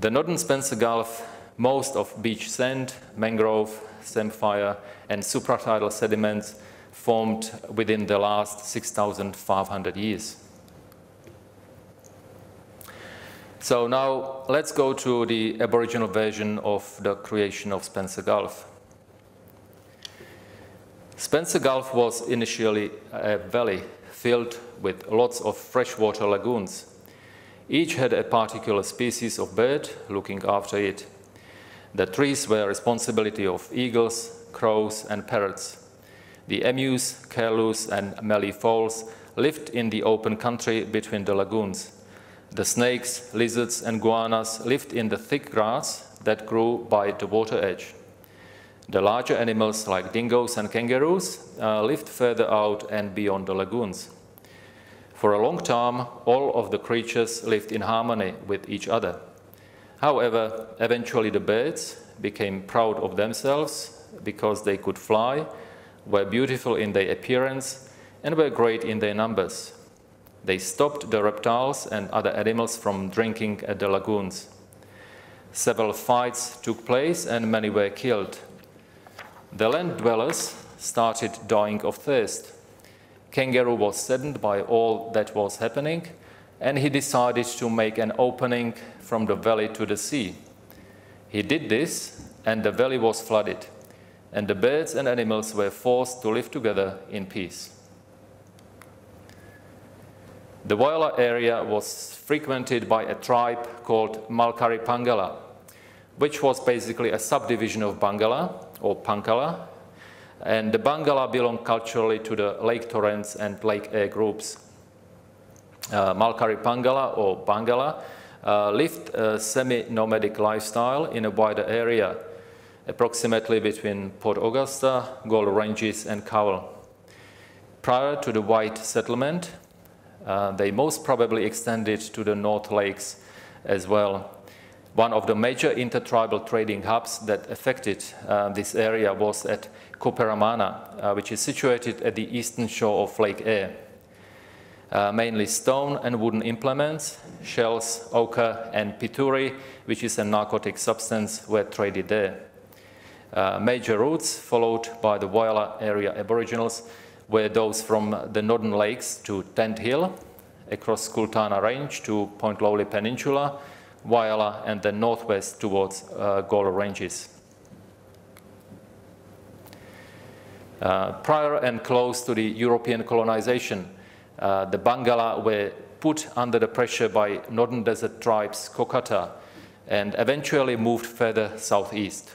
The northern Spencer Gulf, most of beach sand, mangrove, samphire and supratidal sediments formed within the last 6,500 years. So now let's go to the Aboriginal version of the creation of Spencer Gulf. Spencer Gulf was initially a valley filled with lots of freshwater lagoons. Each had a particular species of bird looking after it. The trees were responsibility of eagles, crows and parrots. The emus, curlews and mallee foals lived in the open country between the lagoons. The snakes, lizards and guanas lived in the thick grass that grew by the water edge. The larger animals like dingoes and kangaroos lived further out and beyond the lagoons. For a long time, all of the creatures lived in harmony with each other. However, eventually the birds became proud of themselves because they could fly, were beautiful in their appearance, and were great in their numbers. They stopped the reptiles and other animals from drinking at the lagoons. Several fights took place and many were killed. The land dwellers started dying of thirst. Kangaroo was saddened by all that was happening, and he decided to make an opening from the valley to the sea. He did this, and the valley was flooded, and the birds and animals were forced to live together in peace. The Whyalla area was frequented by a tribe called Malkari Pangala, which was basically a subdivision of Bangala or Pankala, and the Bangala belonged culturally to the Lake Torrens and Lake Eyre groups. Malkari Pangala or Bangala lived a semi-nomadic lifestyle in a wider area, approximately between Port Augusta, Gold Ranges and Cowell. Prior to the white settlement, they most probably extended to the North Lakes as well. One of the major intertribal trading hubs that affected this area was at Koperamana, which is situated at the eastern shore of Lake Eyre. Mainly stone and wooden implements, shells, ochre and pituri, which is a narcotic substance, were traded there. Major routes followed by the Whyalla area Aboriginals were those from the northern lakes to Tent Hill, across Kultana Range to Point Lowly Peninsula, Whyalla, and then northwest towards Gold Ranges. Prior and close to the European colonization, the Bangala were put under the pressure by northern desert tribes Kokata and eventually moved further southeast.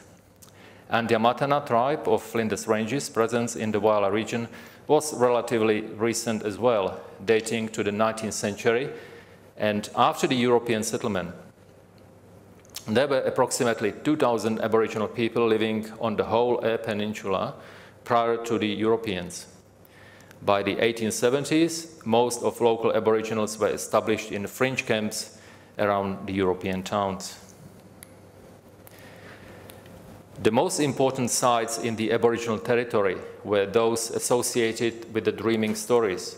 Andyamatana tribe of Flinders Ranges' presence in the Whyalla region was relatively recent as well, dating to the 19th century and after the European settlement. There were approximately 2,000 Aboriginal people living on the whole Eyre Peninsula prior to the Europeans. By the 1870s, most of local Aboriginals were established in fringe camps around the European towns. The most important sites in the Aboriginal territory were those associated with the dreaming stories.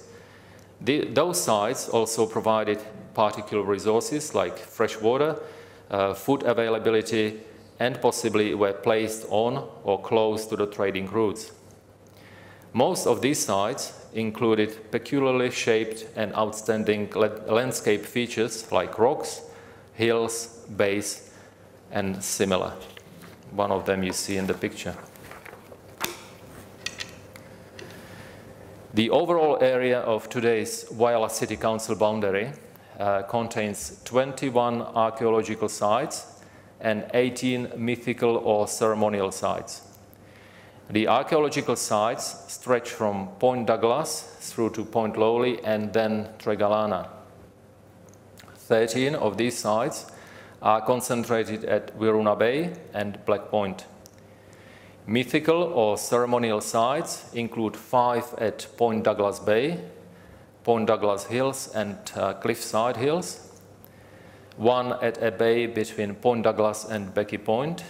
Those sites also provided particular resources like fresh water, food availability, and possibly were placed on or close to the trading routes. Most of these sites included peculiarly shaped and outstanding landscape features like rocks, hills, bays, and similar. One of them you see in the picture. The overall area of today's Whyalla City Council boundary contains 21 archaeological sites and 18 mythical or ceremonial sites. The archaeological sites stretch from Point Douglas through to Point Lowly and then Tregalana. 13 of these sites are concentrated at Whyalla Bay and Black Point. Mythical or ceremonial sites include 5 at Point Douglas Bay, Point Douglas Hills and Cliffside Hills, 1 at a bay between Point Douglas and Becky Point,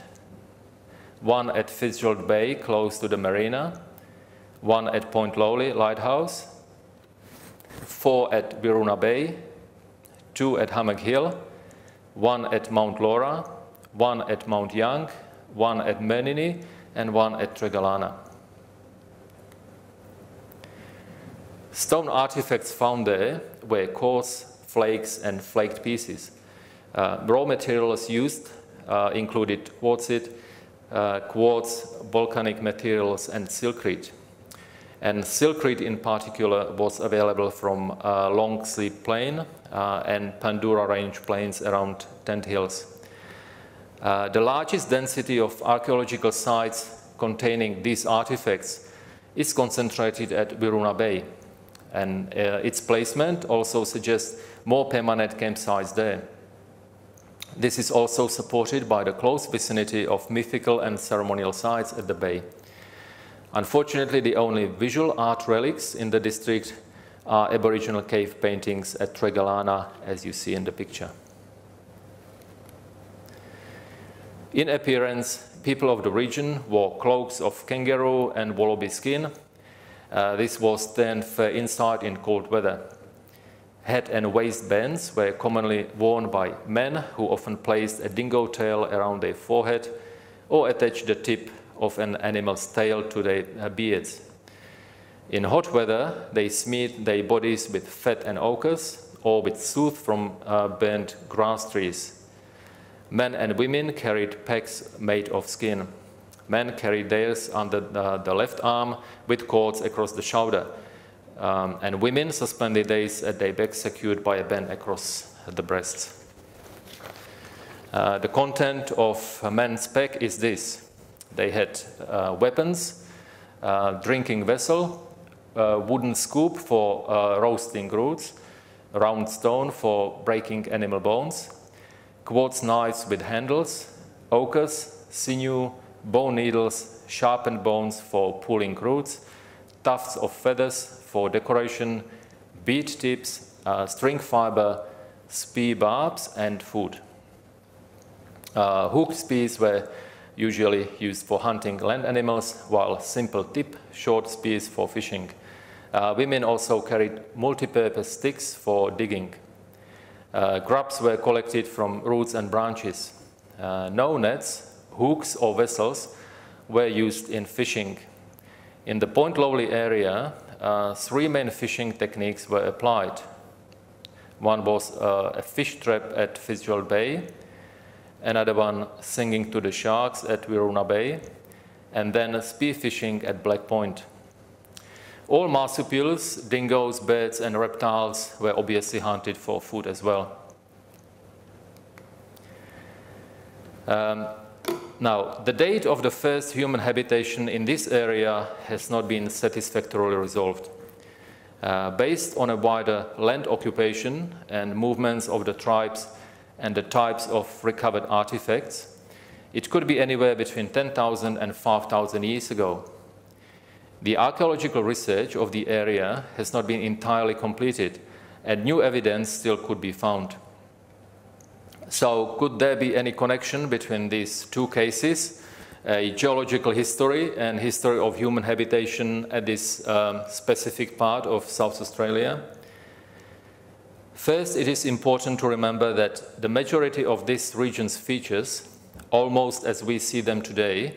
1 at Fitzgerald Bay close to the marina, 1 at Point Lowly Lighthouse, 4 at Whyalla Bay, 2 at Hammock Hill, one at Mount Laura, one at Mount Young, one at Menini, and one at Tregalana. Stone artifacts found there were coarse flakes and flaked pieces. Raw materials used included quartzite, quartz, volcanic materials, and silkrete. And silkrete in particular was available from Long Sleep Plain and Pandura Range plains around Tent Hills. The largest density of archaeological sites containing these artifacts is concentrated at Whyalla Bay, and its placement also suggests more permanent campsites there. This is also supported by the close vicinity of mythical and ceremonial sites at the bay. Unfortunately, the only visual art relics in the district are Aboriginal cave paintings at Tregalana, as you see in the picture. In appearance, people of the region wore cloaks of kangaroo and wallaby skin. This was then fair insight in cold weather. Head and waistbands were commonly worn by men who often placed a dingo tail around their forehead or attached the tip of an animal's tail to their beards. In hot weather, they smeared their bodies with fat and ochres or with soot from burnt grass trees. Men and women carried packs made of skin. Men carried theirs under the left arm with cords across the shoulder, and women suspended theirs at their back secured by a band across the breasts. The content of a men's pack is this. They had weapons, drinking vessel, wooden scoop for roasting roots, round stone for breaking animal bones, quartz knives with handles, ochres, sinew, bone needles, sharpened bones for pulling roots, tufts of feathers for decoration, bead tips, string fiber, spear barbs, and food. Hooked spears were usually used for hunting land animals, while simple tip, short spears for fishing. Women also carried multi-purpose sticks for digging. Grubs were collected from roots and branches. No nets, hooks or vessels were used in fishing. In the Point Lowly area, three main fishing techniques were applied. One was a fish trap at Fitzgerald Bay, another one singing to the sharks at Whyalla Bay, and then spear fishing at Black Point. All marsupials, dingoes, birds, and reptiles were obviously hunted for food as well. Now, the date of the first human habitation in this area has not been satisfactorily resolved. Based on a wider land occupation and movements of the tribes and the types of recovered artifacts, it could be anywhere between 10,000 and 5,000 years ago. The archaeological research of the area has not been entirely completed, and new evidence still could be found. So, could there be any connection between these two cases, a geological history and history of human habitation at this specific part of South Australia? First, it is important to remember that the majority of this region's features, almost as we see them today,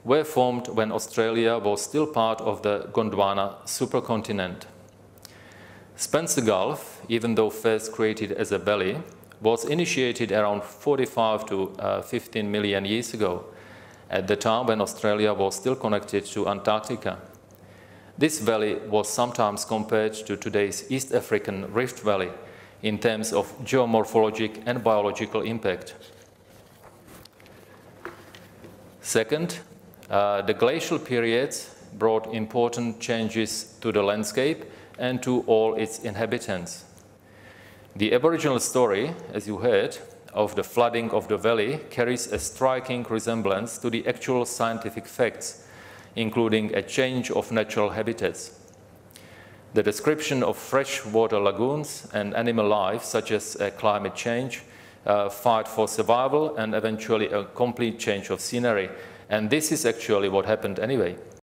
were formed when Australia was still part of the Gondwana supercontinent. Spencer Gulf, even though first created as a valley, was initiated around 45 to 15 million years ago, at the time when Australia was still connected to Antarctica. This valley was sometimes compared to today's East African Rift Valley in terms of geomorphologic and biological impact. Second, the glacial periods brought important changes to the landscape and to all its inhabitants. The Aboriginal story, as you heard, of the flooding of the valley carries a striking resemblance to the actual scientific facts, including a change of natural habitats. The description of freshwater lagoons and animal life, such as climate change, fight for survival, and eventually a complete change of scenery. And this is actually what happened anyway.